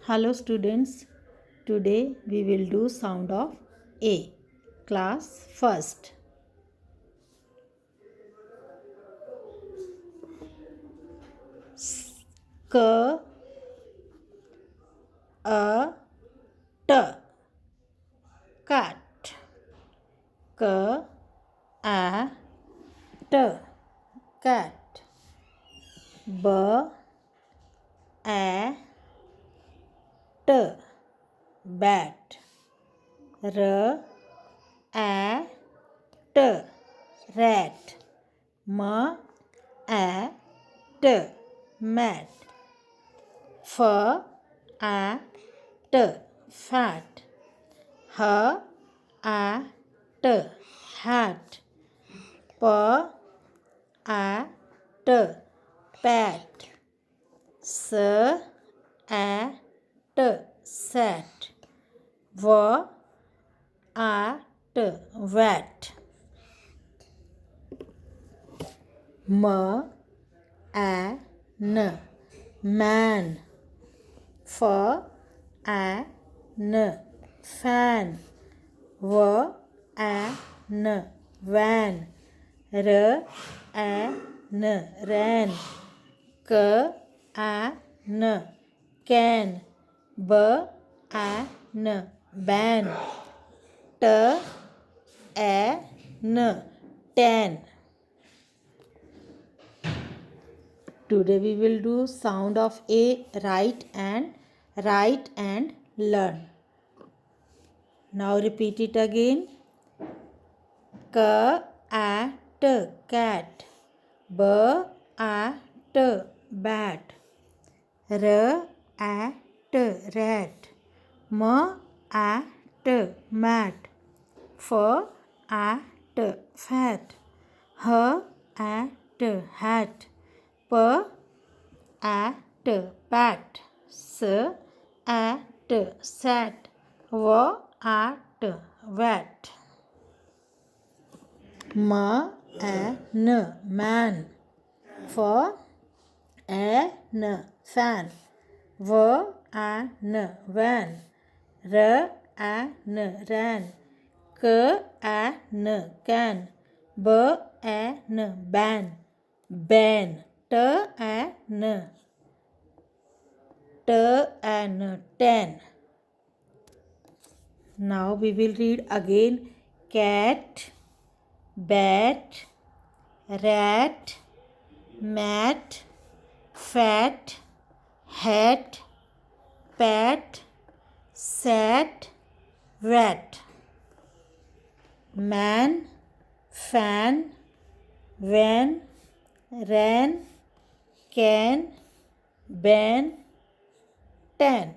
Hello students, today we will do sound of A. Class first. K, A, T. Cat. K, A, T. Cat. B, A, T. Bat. R, A, T. Rat. M, A, T. Mat. F, A, T. Fat. H, A, T. Hat. P, A, T. Pat. S, A, T. Sat. V, A, T. Vat. M, A, N. Man. F, A, N. Fan. V, A, N. Van. R, A, N. Ran. K, A, N. Can. B, A, N. Ban. T, A, N. Tan. Today we will do sound of A, write and learn. Now repeat it again. K, A, T, cat. B, A, T, bat. R, A, T, rat. M, A, T, mat. F, A, T, fat. H, A, T, hat. P, A, T, pat. S, A, T, sat. V, A, T, vat. M, A, N, man. F, A, N, fan. V, A, N, van. R, A, N, ran. K, A, N, can. B, A, N, ban. Ban. T, A, N. T, A, N, tan. Now we will read again. Cat, bat, rat, mat, fat, hat, pat, sat, rat. Man, fan, van, ran, can, ban, tan.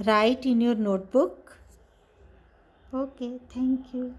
Write in your notebook. Okay, thank you.